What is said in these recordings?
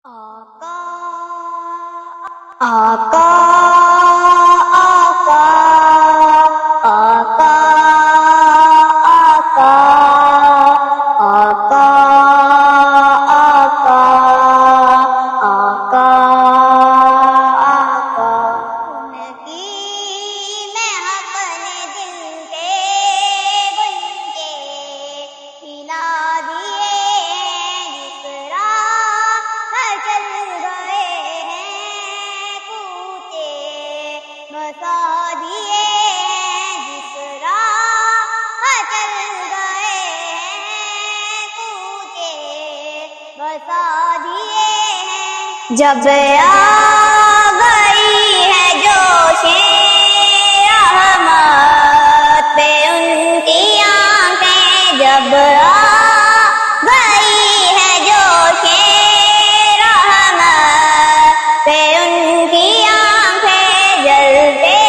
آقا آقا آقا آقا آقا آقا آقا آقا آقا ان کی مہک نے دل کے گنجے ہلا دیے جس راہ چل گئے ہیں کوچے بسا دیے جس راہ چل گئے ہیں کوچے بسا دیے جب آ گئی ہے جوش رحمت پہ ان کی آنکھیں جب آ گئی ہے جوش رحمت پہ ان کی آنکھیں جلتے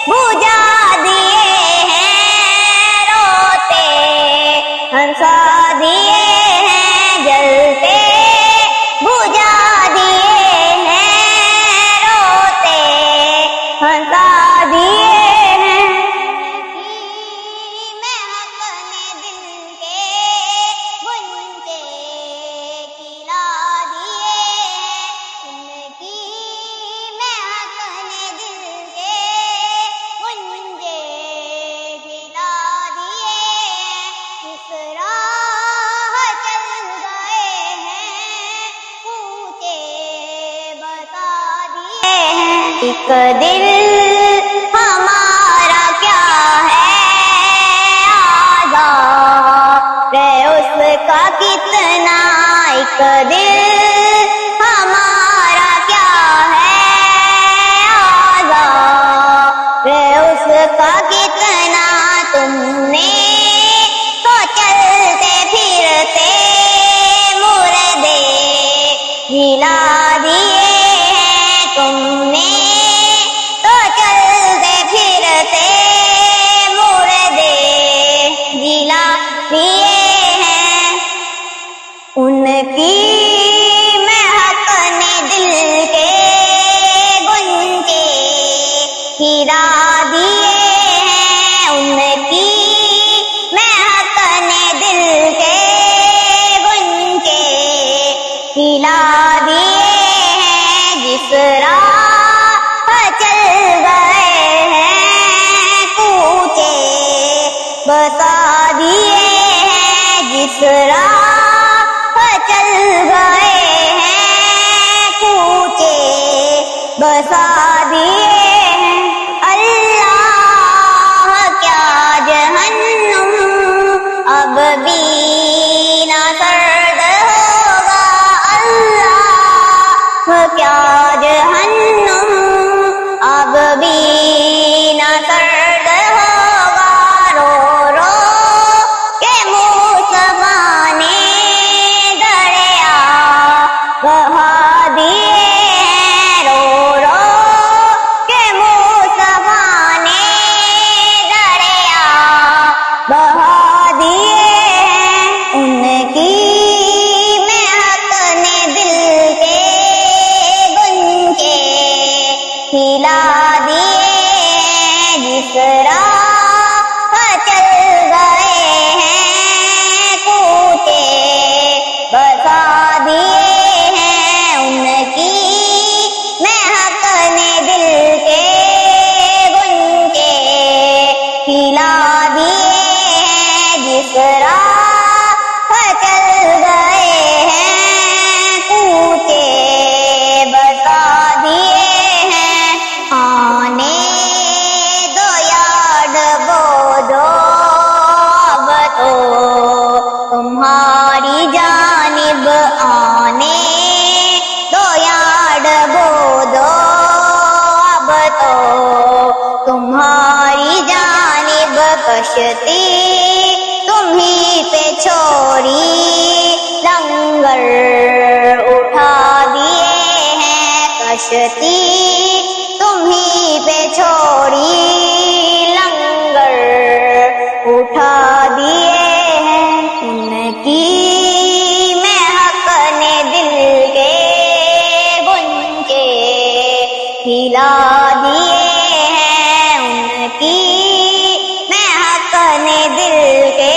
بجھا دیے ہیں روتے ہنسا دیے ہیں جلتے بجھا دیے ہیں روتے ہنسا دیے ہیں مہک نے دل کے گنجے کھلا دیے ان کی مہک نے دل کے گنجے کھلا دیے اس راہ چل گئے ہیں کوچے بتا دیے ہیں ایک دل ہمارا کیا ہے آزاد اس کا کتنا ایک دل ہمارا کیا ہے آزاد اس کا کتنا تم نے تو چلتے پھرتے مردے جلا دیے ہیں تم نے تو چلتے پھرتے مردے جلا دیے ہیں ان کی مہک نے دل کے گنجے ہلا دیے ہیں ان کی مہک نے دل کے گنجے ہلا دیے ہیں جس راہ چل گئے ہیں کوچے بتا دیے ہیں جس راہ چل گئے ہیں کوچے بسا دیے ہیں اللہ کیا جہنم اب بھی نہ سرد ہوگا اللہ کیا جہنم اب بھی نہ سرد ہوگا رو رو کے مصطفیٰ نے دریا بہا دیے ہیں رو رو کے مصطفیٰ نے دریا بہا دیے ہیں ان کی مہک نے دل کے گنجے ہلا دیے ہیں جس راہ چل گئے ہیں کوچے بسا دیے ہیں ان کی مہک نے دل کے گنجے ہلا دیے ہیں جس راہ چل گئے ہیں کوچے بتا دیے ہیں آنے دو یاد بو دو اب تو تمہاری جانب آنے دو یاد بو دو اب تو تمہاری جانب کشتی تمہیں پہ چھوڑی لنگر اٹھا دیے ہیں کشتی تمہیں پہ چھوڑی لنگر اٹھا دیے ہیں ان کی مہک نے دل کے کھلا دیے ہیں ان کی مہک نے دل کے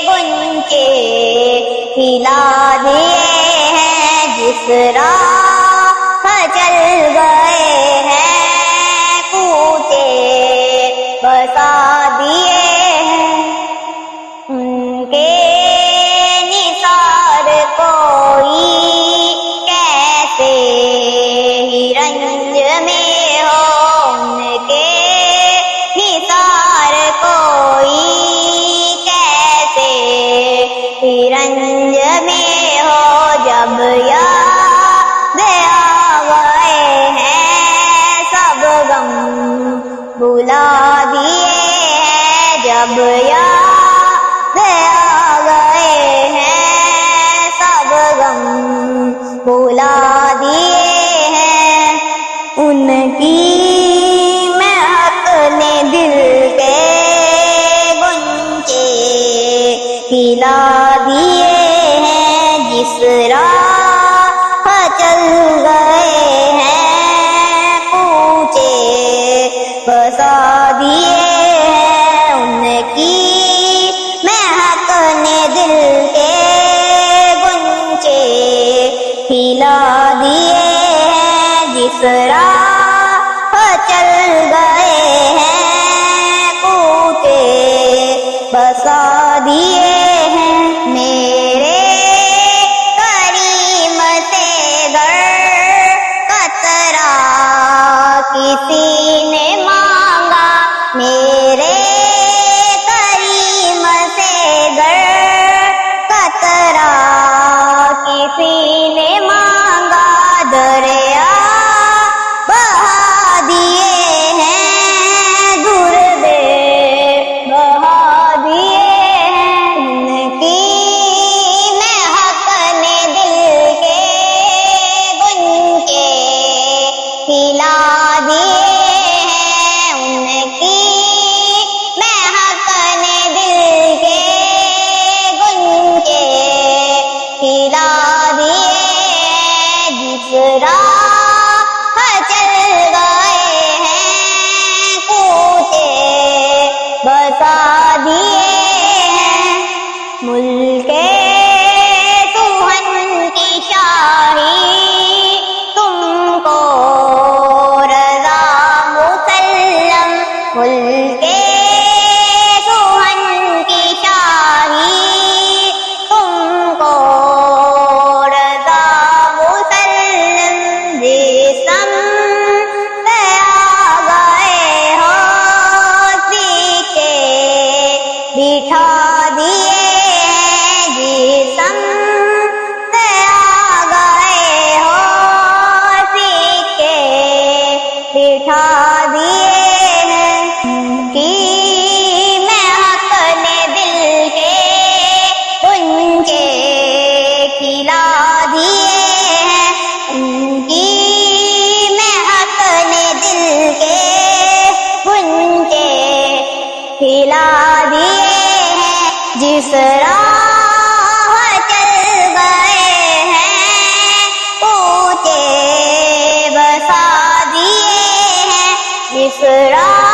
گنچے کھلا دیے ہیں جس راہ چل گئے ہیں کوچے بسا دیے ہیں ان کے نثار کوئی کیسے ہی رنج میں ہو ان کے نثار کوئی کیسے ہی رنج میں ہو جب یاد آ گئے ہیں سب غم بھلا دیے ہیں جب یاد آ گئے ہیں سب غم بھلا دیے ہیں ان کی مہک نے دل کے گنچے کھلا دیے ہیں جس راہ چل گئے ہیں کوچے بسا دیے ہیں ان کی مہک نے دل کے گنچے کھلا دیے ہیں جس راہ چل گئے ہیں کوچے بسا دیے ہیں میرے کریم سے گر قطرہ کسی نے مانگا میرے کریم سے گر قطرہ کسی نے مانگا دریا بہا دیے ہیں دور دے بہا دیے ہیں ان کی مہک نے دل کے گنچے کھلا دیے ہیں ان کی مہک نے دل کے گنچے کھلا دیے ہیں جس راہ چل گئے ہیں کوچے بسا دیے ہیں ملک سوہن کی شاہی تم کو رضا مسلم ملک سوہن کی شاہی تم کو رضا مسلم جسم سے آ گئے ہو سیکھے بٹھا دیے ہیں جسم سے آ گئے ہو سیکھے بٹھا دیے ہیں ان کی مہک نے دل کے گنچے کھلا دیے ہیں ان کی مہک نے دل کے گنچے کھلا دیے ہیں جس راہ چل گئے ہیں کوچے بسا دیے ہیں جس راہ